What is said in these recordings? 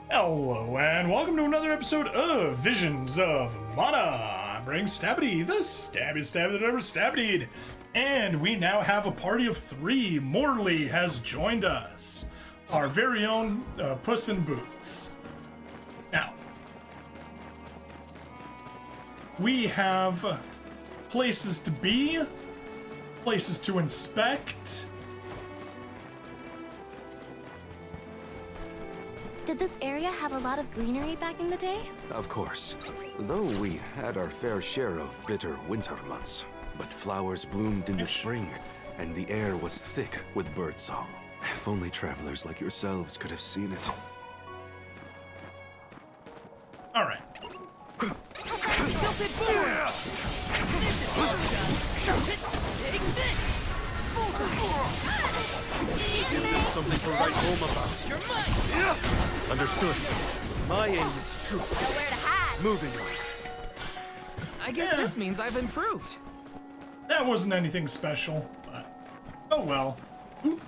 Hello and welcome to another episode of Visions of Mana. Bring Stabbity, the stabbiest stab that ever stabbied. And we now have a party of 3. Morley has joined us. Our very own Puss in Boots. Now, we have places to be, places to inspect. Did this area have a lot of greenery back in the day? Of course. Though we had our fair share of bitter winter months. But flowers bloomed in the spring, and the air was thick with birdsong. If only travelers like yourselves could have seen it. Alright. Tilted forward! This is close, guys! Take this! Give them something to write home about. You're mine! Understood. My aim is true. Nowhere to hide. Moving on. I guess this means I've improved. That wasn't anything special, but oh well. Ooh,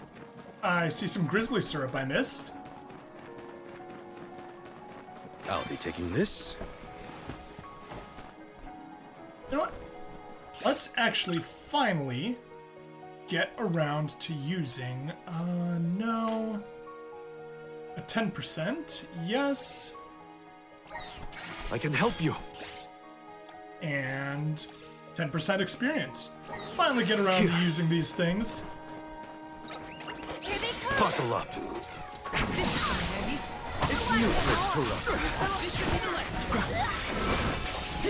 I see some grizzly syrup I missed. I'll be taking this. You know what? Let's actually finally get around to using, no. A 10%, yes. I can help you. And 10% experience. Finally get around to using these things. Here they come. Buckle up. This should come in handy. It's useless to run. This should be the last.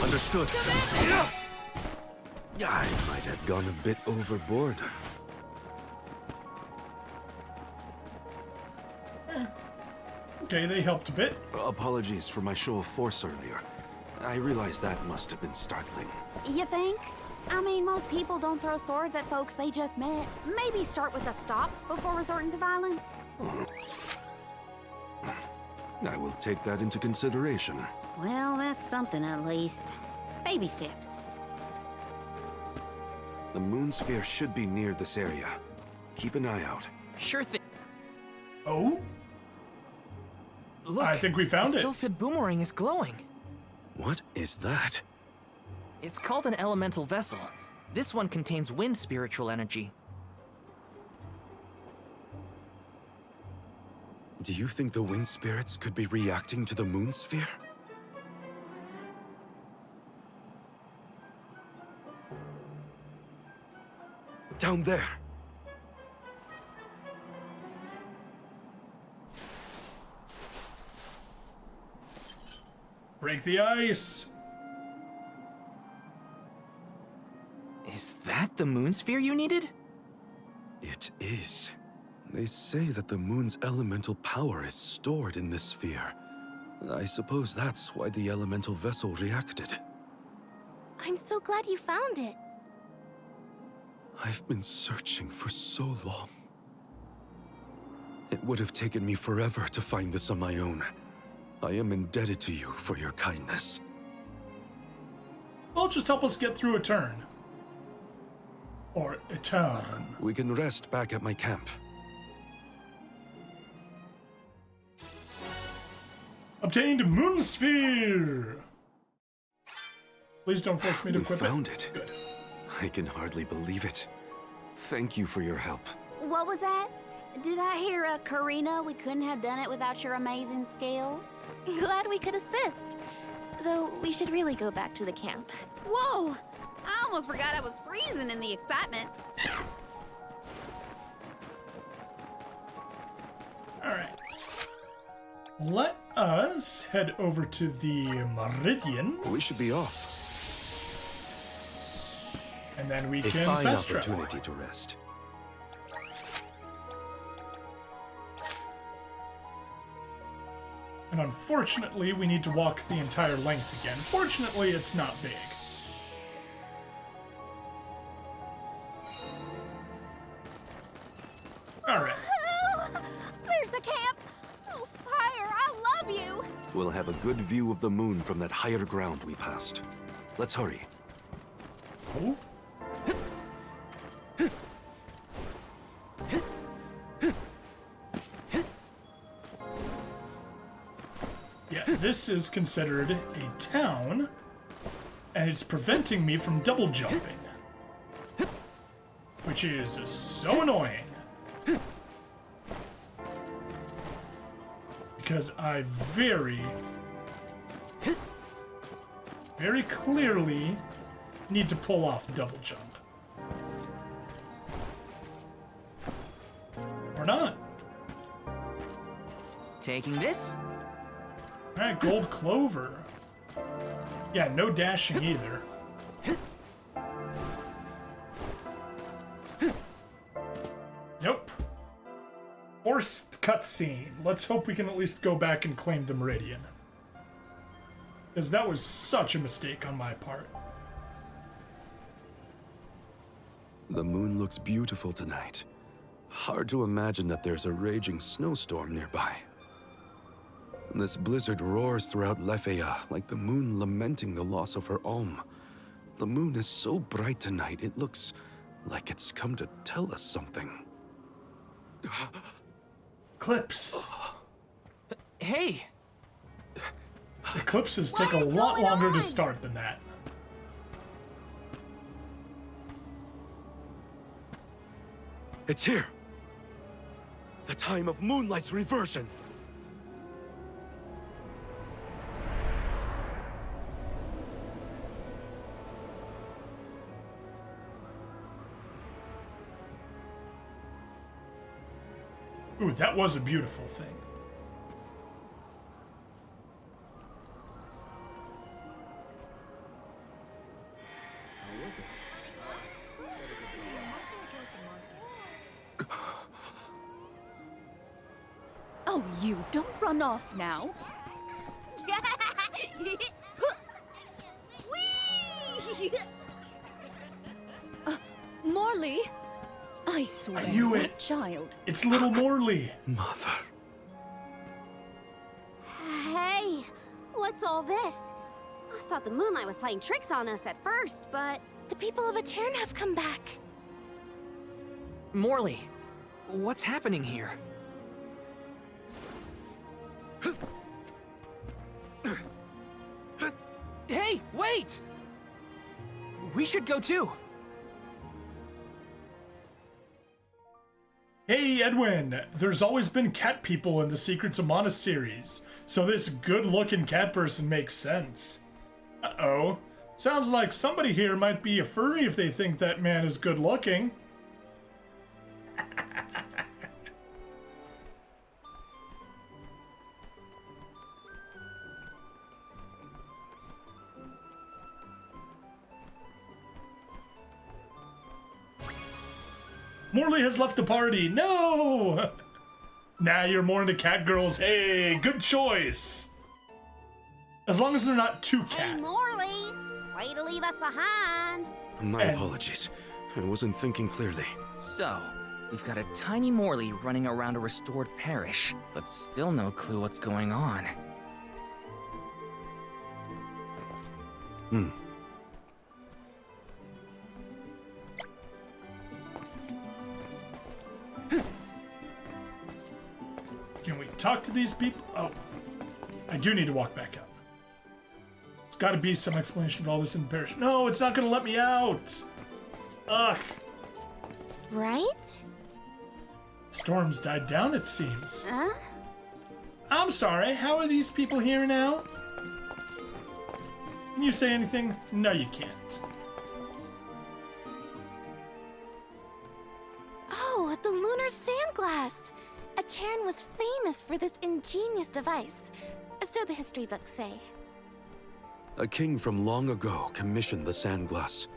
Understood. I might have gone a bit overboard. Okay, they helped a bit. Apologies for my show of force earlier. I realize that must have been startling. You think? I mean, most people don't throw swords at folks they just met. Maybe start with a stop before resorting to violence. I will take that into consideration. Well, that's something at least. Baby steps. The moon sphere should be near this area. Keep an eye out. Sure thing. Oh? Look, I think we found the it. Sylphid boomerang is glowing. What is that? It's called an elemental vessel. This one contains wind spiritual energy. Do you think the wind spirits could be reacting to the moon sphere? Down there. Break the ice. Is that the moon sphere you needed? It is. They say that the moon's elemental power is stored in this sphere. I suppose that's why the elemental vessel reacted. I'm so glad you found it. I've been searching for so long. It would have taken me forever to find this on my own. I am indebted to you for your kindness. Well, just help us get through a turn. Or Eatern. We can rest back at my camp. Obtained Moon Sphere! Please don't force me to We equip found it. it. Good. I can hardly believe it. Thank you for your help. What was that? Did I hear a Karina? We couldn't have done it without your amazing skills. Glad we could assist. Though we should really go back to the camp. Whoa! I almost forgot I was freezing in the excitement. Alright. Let us head over to the Meridian, We should be off. and then we A can fine fast travel. opportunity to rest. And unfortunately, we need to walk the entire length again. Fortunately, it's not big. Alright. There's a camp! Oh, fire! I love you! We'll have a good view of the moon from that higher ground we passed. Let's hurry. Oh. Yeah, this is considered a town, and it's preventing me from double jumping, which is so annoying. Because I very clearly need to pull off the double jump. Or not. Taking this? Alright, gold clover. Yeah, no dashing either. Nope. Forced cutscene. Let's hope we can at least go back and claim the Meridian. Because that was such a mistake on my part. The moon looks beautiful tonight. Hard to imagine that there's a raging snowstorm nearby. This blizzard roars throughout Lefeya like the moon lamenting the loss of her Om. The moon is so bright tonight, it looks like it's come to tell us something. Eclipse. Hey! Eclipses take a What is lot going longer to on? start than that. It's here. The time of Moonlight's reversion. Ooh, that was a beautiful thing. Oh, you don't run off now. Morley, I swear, I knew that it. child. It's little Morley. Mother. Hey, what's all this? I thought the moonlight was playing tricks on us at first, but The people of Eatern have come back. Morley, what's happening here? Hey, wait! We should go too. Hey, Edwin, there's always been cat people in the Secrets of Mana series, so this good-looking cat person makes sense. Uh-oh. Sounds like somebody here might be a furry if they think that man is good-looking. Morley has left the party. No! Nah, you're more into cat girls. Hey, good choice. As long as they're not too hey, cat. Morley, way to leave us behind. My And- apologies. I wasn't thinking clearly. So, we've got a tiny Morley running around a restored parish, but still no clue what's going on. Can we talk to these people? Oh, I do need to walk back up. There's got to be some explanation for all this in the parish. No, it's not going to let me out. Ugh. Right? Storm's died down, it seems. Huh? I'm sorry, how are these people here now? Can you say anything? No, you can't. Oh, the lunar sandglass! Eatern was famous for this ingenious device. So the history books say. A king from long ago commissioned the Sandglass.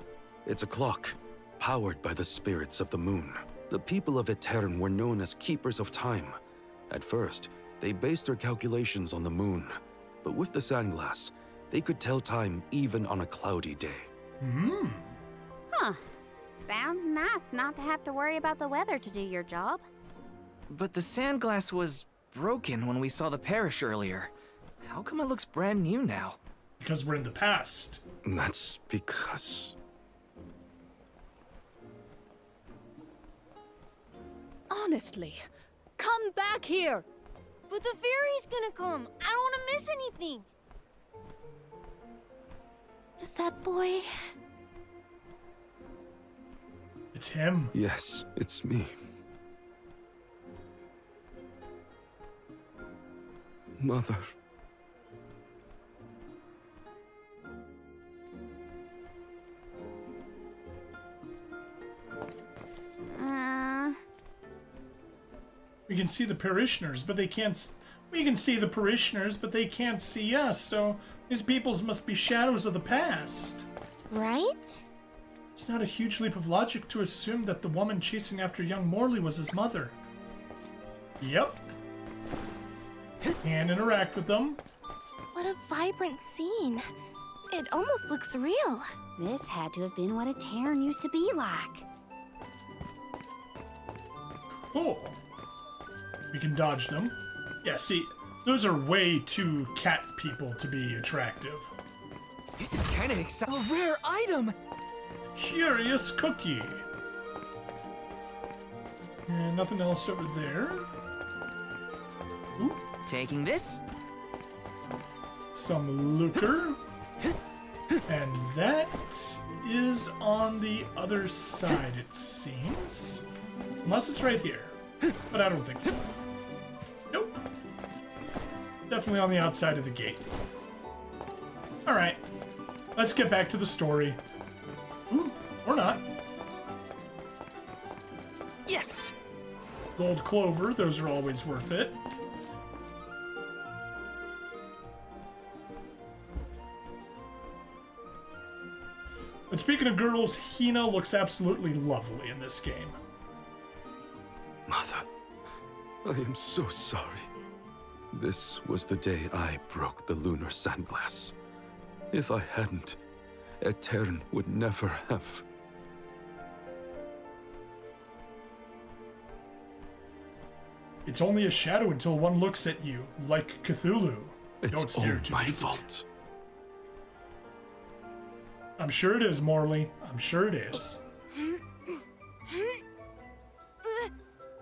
It's a clock, powered by the spirits of the moon. The people of Eatern were known as keepers of time. At first, they based their calculations on the moon. But with the Sandglass, they could tell time even on a cloudy day. Huh. Sounds nice not to have to worry about the weather to do your job. But the sandglass was broken when we saw the parish earlier. How come it looks brand new now? Because we're in the past. That's because... Honestly, come back here. But the fairy's gonna come. I don't want to miss anything. Is that boy? It's him. Yes, it's me. Mother. We can see the parishioners, but they can't. We can see the parishioners, but they can't see us. So these peoples must be shadows of the past. Right? It's not a huge leap of logic to assume that the woman chasing after young Morley was his mother. Yep. Can't interact with them. What a vibrant scene. It almost looks real. This had to have been what a Eatern used to be like. Cool. We can dodge them. Yeah, see, those are way too cat people to be attractive. This is kind of exciting. A rare item! Curious cookie. And nothing else over there. Ooh, Taking this? some lucre. And that is on the other side, it seems. Unless it's right here. But I don't think so. Nope. Definitely on the outside of the gate. Alright. Let's get back to the story. Ooh, or not. Yes! Gold clover, those are always worth it. But speaking of girls, Hina looks absolutely lovely in this game. Mother, I am so sorry. This was the day I broke the lunar sandglass. If I hadn't, Eatern would never have. It's only a shadow until one looks at you, like Cthulhu. Don't It's stare all too my deeply. fault. I'm sure it is, Morley. I'm sure it is.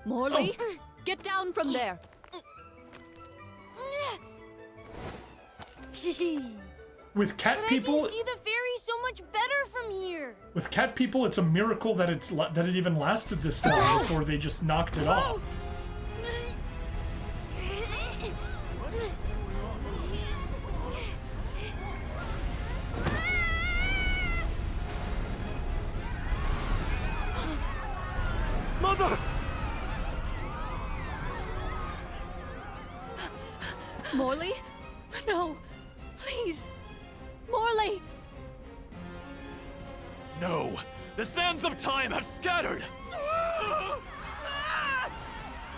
Morley, get down from there. With cat people, see the ferry so much better from here. with cat people, it's a miracle that that it even lasted this long before they just knocked it off. Mother! Morley? No. Please. Morley! No! The sands of time have scattered!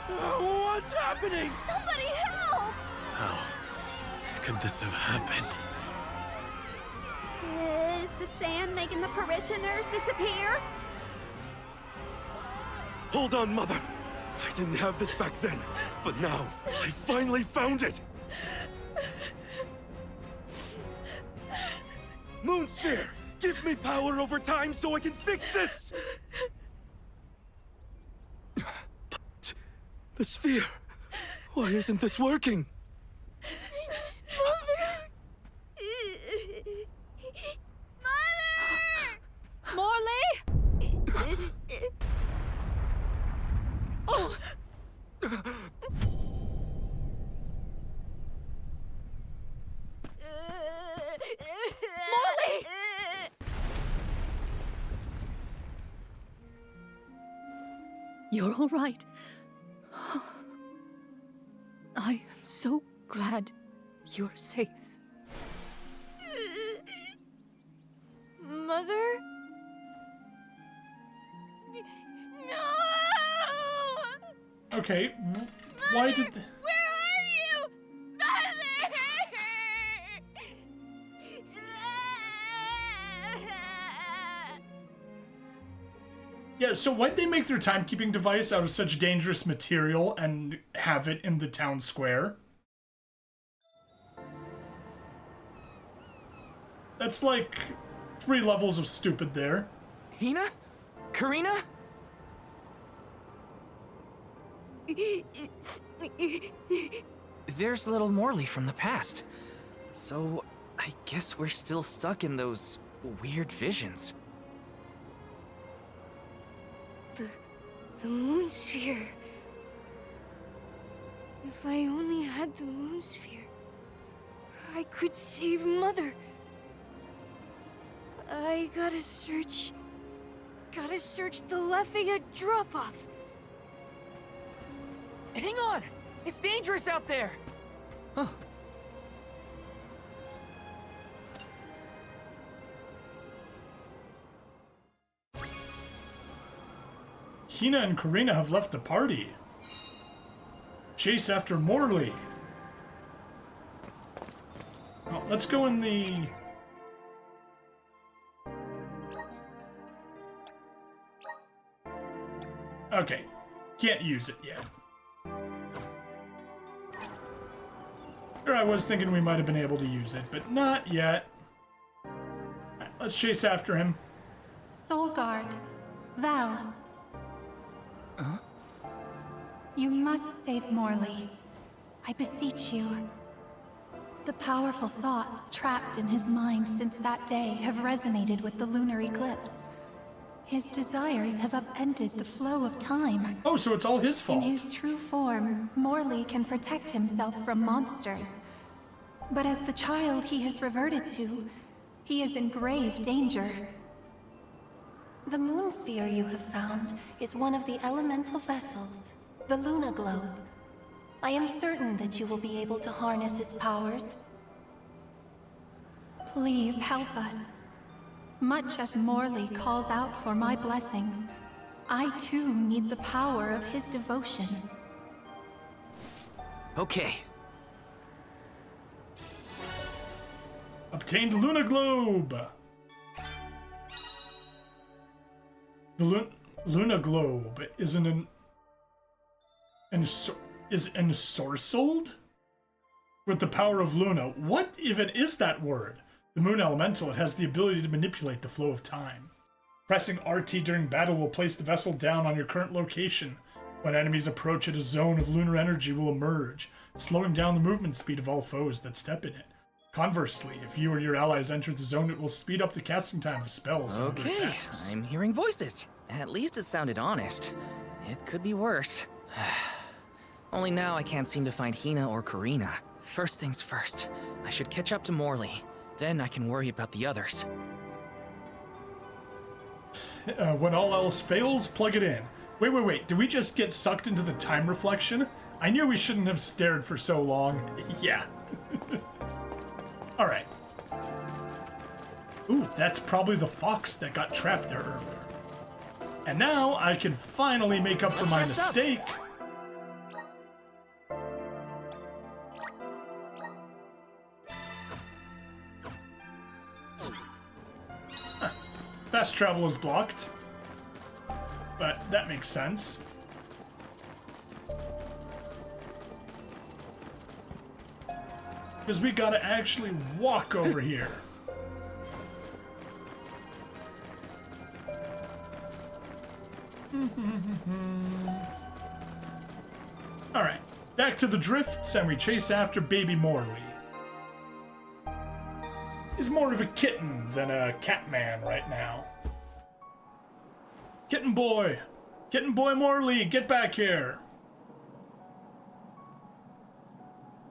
What's happening? Somebody help! How could this have happened? Is the sand making the parishioners disappear? Hold on, Mother! I didn't have this back then, but now I finally found it! Moonsphere! Give me power over time so I can fix this! But the sphere, why isn't this working? Morley! Oh! Morley! You're all right. I am so glad you're safe. Mother? No! Okay, why did... Where are you? Mother! Yeah, so why'd they make their timekeeping device out of such dangerous material and have it in the town square? That's like 3 levels of stupid there. Hina? Karina? there's little Morley from the past. So, I guess we're still stuck in those weird visions. The moon sphere. If I only had the moon sphere, I could save Mother. I gotta search the Lafayette drop-off. Hang on! It's dangerous out there! Huh. Hina and Karina have left the party. Chase after Morley. Well, let's go in the... Okay, can't use it yet. Sure, I was thinking we might have been able to use it, but not yet. Alright, let's chase after him. Soul Guard, Val. You must save Morley. I beseech you. The powerful thoughts trapped in his mind since that day have resonated with the lunar eclipse. His desires have upended the flow of time. Oh, so it's all his In fault. his true form, Morley can protect himself from monsters. But as the child he has reverted to, he is in grave danger. The moon sphere you have found is one of the elemental vessels, the Luna Globe. I am certain that you will be able to harness its powers. Please help us. Much as Morley calls out for my blessings, I too need the power of his devotion. Okay. Obtained Luna Globe. The Luna Globe is ensorcelled with the power of Luna. What even is that word? The moon elemental, it has the ability to manipulate the flow of time. Pressing RT during battle will place the vessel down on your current location. When enemies approach it, a zone of lunar energy will emerge, slowing down the movement speed of all foes that step in it. Conversely, if you or your allies enter the zone, it will speed up the casting time of spells and other Okay, attacks. I'm hearing voices. At least it sounded honest. It could be worse. Only now I can't seem to find Hina or Karina. First things first, I should catch up to Morley. Then I can worry about the others. When all else fails, plug it in. Wait. Did we just get sucked into the time reflection? I knew we shouldn't have stared for so long. Yeah. Alright. Ooh, that's probably the fox that got trapped there earlier. And now I can finally make up for my mistake. Fast travel is blocked, but that makes sense. Because we gotta actually walk over here. Alright, back to the drifts and we chase after baby Morley. He's more of a kitten than a cat man right now. Kitten boy Morley, get back here.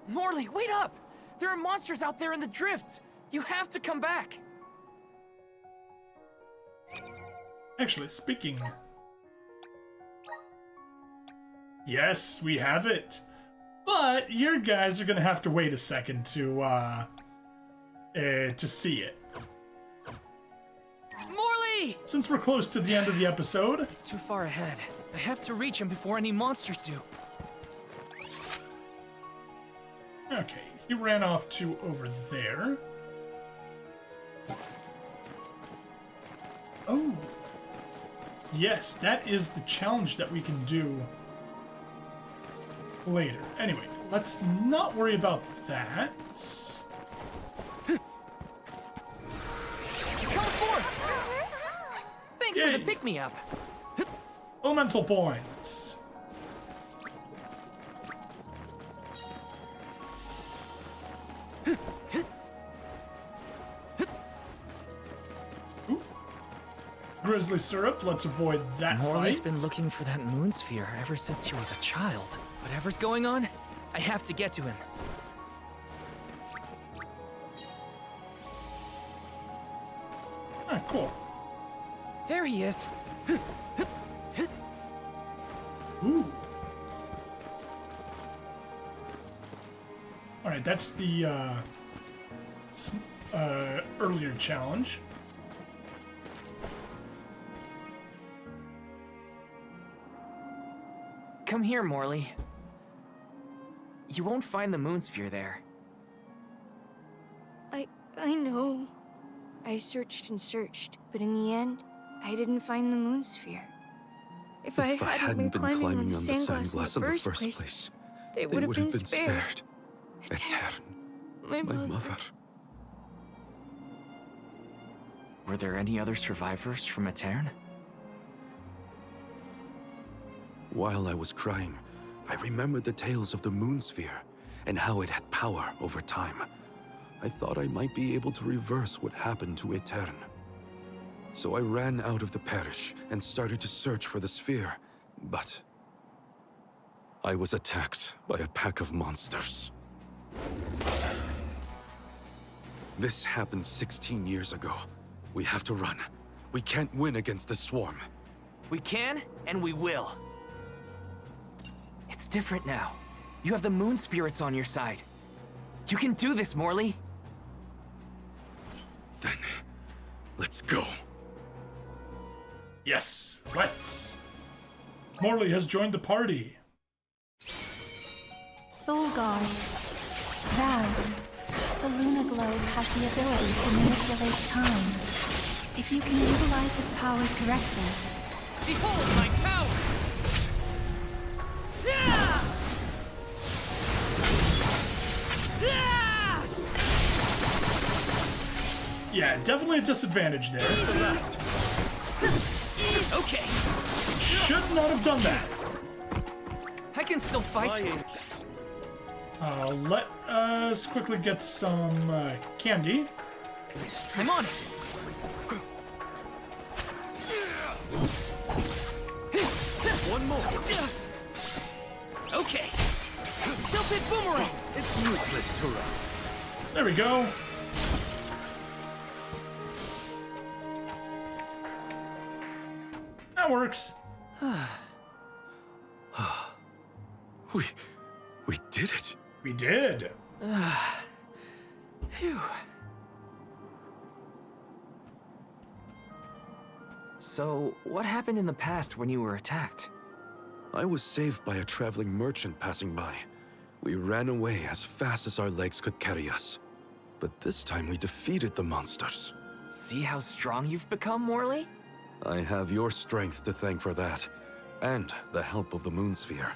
Morley, wait up! There are monsters out there in the drifts! You have to come back! Actually, speaking... Yes, we have it. But your guys are gonna have to wait a second to see it. Morley! Since we're close to the end of the episode. He's too far ahead. I have to reach him before any monsters do. Okay, he ran off to over there. Oh. Yes, that is the challenge that we can do later. Anyway, let's not worry about that. Come forth! Thanks for the Yay. pick-me-up. Elemental points. Grizzly syrup, let's avoid that Morley's fight. been looking for that moon sphere ever since he was a child. Whatever's going on, I have to get to him. Ah, cool. There he is. Ooh. Alright, that's the earlier challenge. Come here, Morley. You won't find the moon sphere there. I know. I searched and searched, but in the end, I didn't find the moon sphere. If I hadn't been climbing on the sandglass in the first place, they would have been spared. Eatern, My my mother. mother. Were there any other survivors from Eatern? While I was crying, I remembered the tales of the moon sphere and how it had power over time. I thought I might be able to reverse what happened to Eatern. So I ran out of the parish and started to search for the sphere, but I was attacked by a pack of monsters. This happened 16 years ago. We have to run. We can't win against the swarm. We can, and we will. It's different now. You have the moon spirits on your side. You can do this, Morley. Then, let's go. Yes, let's. Morley has joined the party. Soul Guard. Val. The Luna Globe has the ability to manipulate time. If you can utilize its powers correctly. Behold my power! Yeah, definitely a disadvantage there. Okay, Should not have done that. I can still fight. Let us quickly get some candy. I'm on it. One more. Okay. Self-hit boomerang. It's useless to run. There we go. That works. We did it. We did. Phew. So, what happened in the past when you were attacked? I was saved by a traveling merchant passing by. We ran away as fast as our legs could carry us. But this time we defeated the monsters. See how strong you've become, Morley? I have your strength to thank for that, and the help of the moon sphere.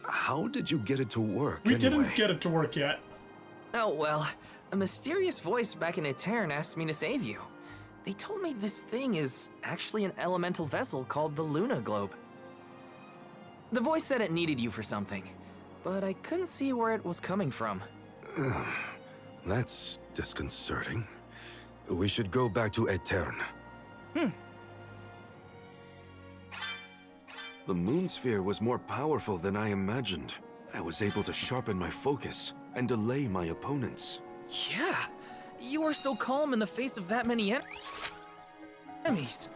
How did you get it to work We anyway? didn't get it to work yet. Oh, well, a mysterious voice back in Eatern asked me to save you. They told me this thing is actually an elemental vessel called the Luna Globe. The voice said it needed you for something, but I couldn't see where it was coming from. That's disconcerting. We should go back to Eatern. The moon sphere was more powerful than I imagined. I was able to sharpen my focus and delay my opponents. Yeah, you were so calm in the face of that many enemies.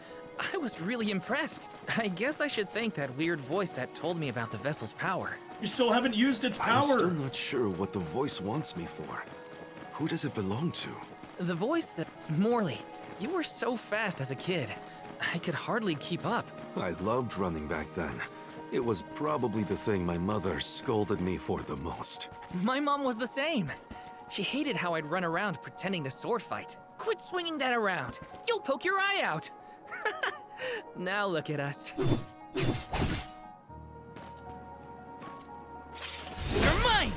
I was really impressed. I guess I should thank that weird voice that told me about the vessel's power. You still haven't used its I'm still power. not sure what the voice wants me for. Who does it belong to? The voice said, Morley, you were so fast as a kid. I could hardly keep up. I loved running back then. It was probably the thing my mother scolded me for the most. My mom was the same. She hated how I'd run around pretending to sword fight. Quit swinging that around. You'll poke your eye out. Now look at us. You're mine!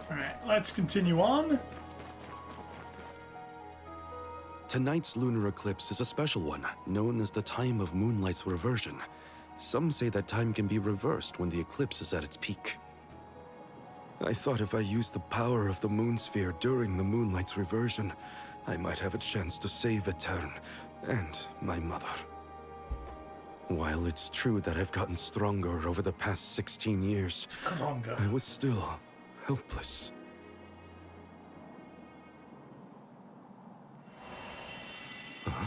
Alright, let's continue on. Tonight's lunar eclipse is a special one, known as the time of moonlight's reversion. Some say that time can be reversed when the eclipse is at its peak. I thought if I used the power of the moon sphere during the moonlight's reversion, I might have a chance to save Eatern and my mother. While it's true that I've gotten stronger over the past 16 years, I was still helpless. Huh?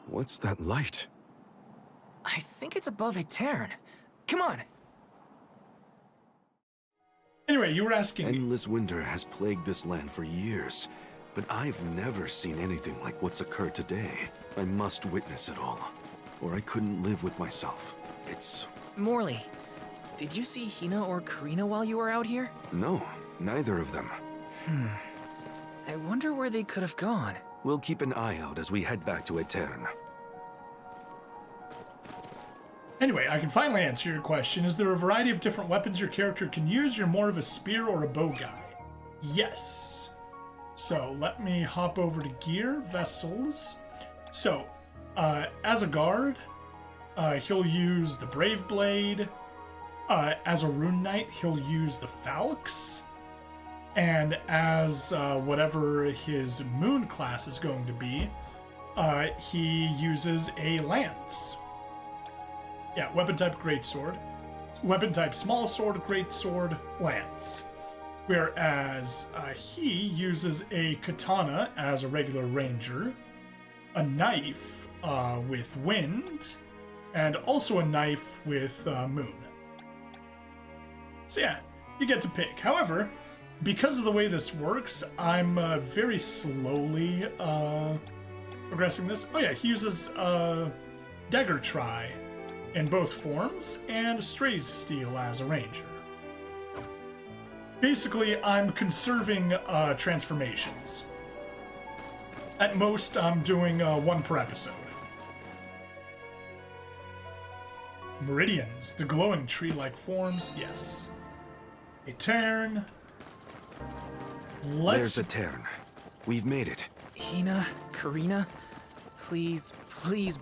What's that light? I think it's above Eatern. Come on. Anyway, you were asking me. Endless winter has plagued this land for years, but I've never seen anything like what's occurred today. I must witness it all, or I couldn't live with myself. It's... Morley, did you see Hina or Karina while you were out here? No, neither of them. I wonder where they could have gone. We'll keep an eye out as we head back to Eatern. Anyway, I can finally answer your question. Is there a variety of different weapons your character can use? You're more of a spear or a bow guy? Yes. So let me hop over to gear, vessels. So, as a guard, he'll use the Brave Blade. As a Rune Knight, he'll use the Falx. And as whatever his moon class is going to be, he uses a Lance. Yeah, weapon type greatsword. Weapon type small sword, greatsword, lance. Whereas he uses a katana as a regular ranger, a knife with wind, and also a knife with moon. So yeah, you get to pick. However, because of the way this works, I'm very slowly progressing this. Oh yeah, he uses dagger try in both forms, and Stray's Steel as a ranger. Basically, I'm conserving transformations. At most, I'm doing one per episode. Meridians, the glowing tree-like forms, yes. Eatern. There's Eatern. We've made it. Hina, Karina, please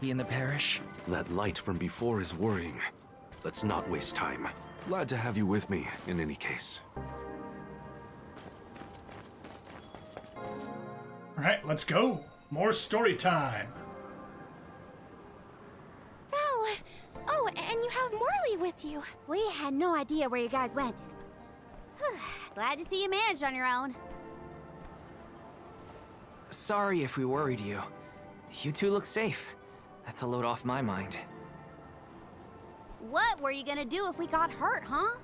be in the parish. That light from before is worrying. Let's not waste time. Glad to have you with me, in any case. Alright, let's go. More story time. Val! Oh, and you have Morley with you. We had no idea where you guys went. Glad to see you managed on your own. Sorry if we worried you. You two look safe. That's a load off my mind. What were you gonna do if we got hurt, huh?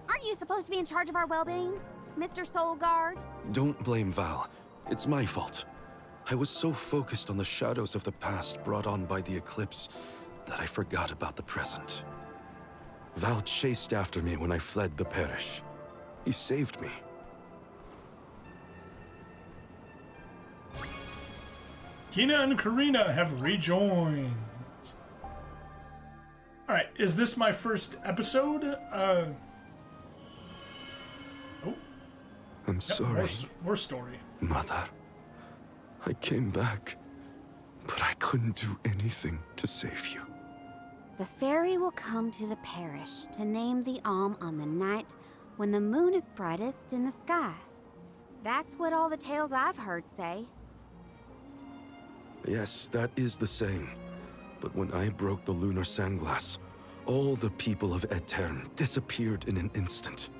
Aren't you supposed to be in charge of our well-being, Mr. Soul Guard? Don't blame Val. It's my fault. I was so focused on the shadows of the past brought on by the eclipse that I forgot about the present. Val chased after me when I fled the parish. He saved me. Hina and Karina have rejoined. Alright, is this my first episode? Oh. I'm sorry. More story. Mother. I came back, but I couldn't do anything to save you. The fairy will come to the parish to name the alm on the night when the moon is brightest in the sky. That's what all the tales I've heard say. Yes, that is the saying. But when I broke the lunar sandglass, all the people of Eatern disappeared in an instant.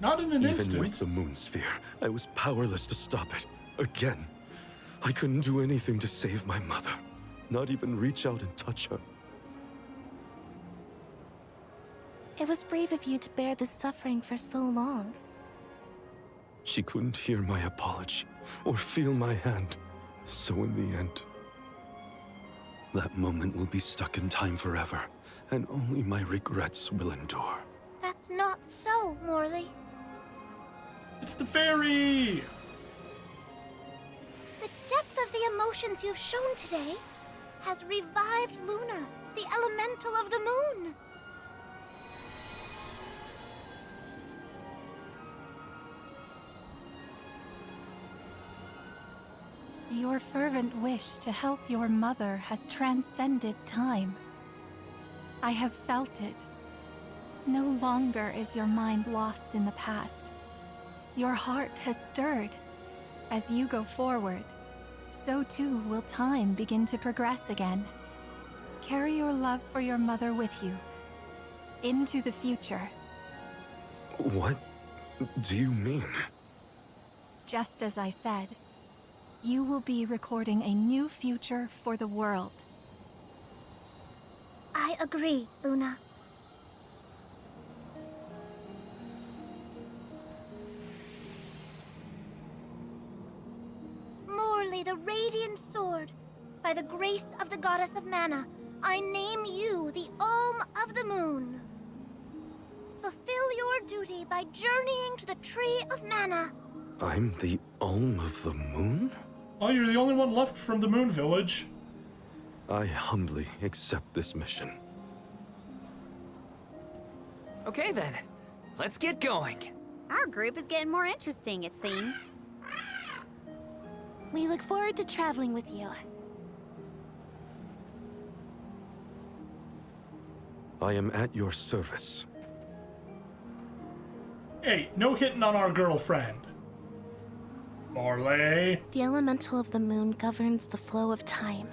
Not in an instant. Even with the moon sphere, I was powerless to stop it. Again. I couldn't do anything to save my mother. Not even reach out and touch her. It was brave of you to bear this suffering for so long. She couldn't hear my apology or feel my hand. So in the end, that moment will be stuck in time forever, and only my regrets will endure. That's not so, Morley. It's the fairy! The depth of the emotions you've shown today has revived Luna, the elemental of the moon. Your fervent wish to help your mother has transcended time. I have felt it. No longer is your mind lost in the past. Your heart has stirred. As you go forward, so too will time begin to progress again. Carry your love for your mother with you, into the future. What do you mean? Just as I said, you will be recording a new future for the world. I agree, Luna. Morley, the Radiant Sword. By the grace of the Goddess of Mana, I name you the Alm of the Moon. Fulfill your duty by journeying to the Tree of Mana. I'm the Alm of the Moon? Oh, you're the only one left from the Moon Village. I humbly accept this mission. Okay then, let's get going. Our group is getting more interesting, it seems. We look forward to traveling with you. I am at your service. Hey, no hitting on our girlfriend. Morley. The elemental of the moon governs the flow of time.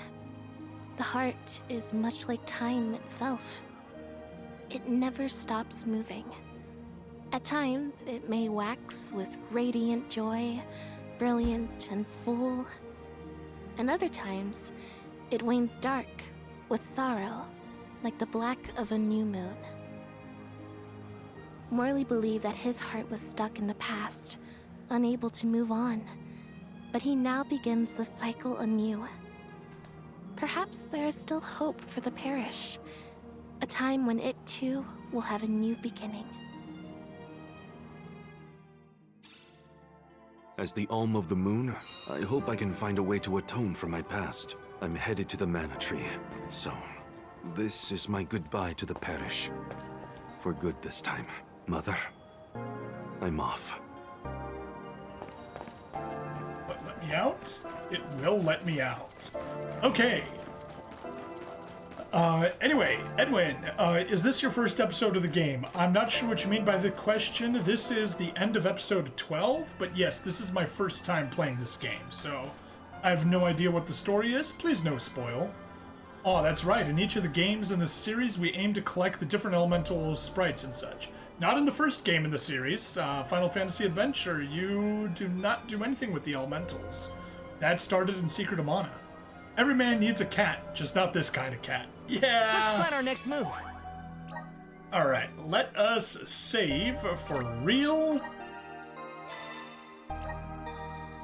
The heart is much like time itself. It never stops moving. At times, it may wax with radiant joy, brilliant and full. And other times, it wanes dark with sorrow, like the black of a new moon. Morley believed that his heart was stuck in the past, unable to move on. But he now begins the cycle anew. Perhaps there is still hope for the parish, a time when it too will have a new beginning. As the Alm of the Moon, I hope I can find a way to atone for my past. I'm headed to the Mana Tree, so this is my goodbye to the parish. For good this time. Mother, I'm off. Let me out? It will let me out. Okay. Anyway, Edwin, is this your first episode of the game? I'm not sure what you mean by the question. This is the end of episode 12, but yes, this is my first time playing this game, so I have no idea what the story is. Please no spoil. Oh, that's right. In each of the games in this series, we aim to collect the different elemental sprites and such. Not in the first game in the series, Final Fantasy Adventure, you do not do anything with the elementals. That started in Secret of Mana. Every man needs a cat, just not this kind of cat. Yeah! Let's plan our next move. Alright, let us save for real.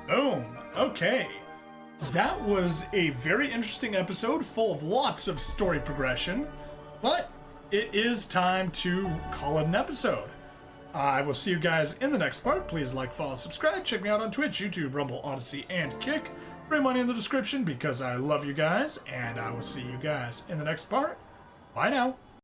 Boom. Okay. That was a very interesting episode, full of lots of story progression, but it is time to call it an episode. I will see you guys in the next part. Please like, follow, subscribe. Check me out on Twitch, YouTube, Rumble, Odyssey, and Kick. Bring money in the description because I love you guys, and I will see you guys in the next part. Bye now.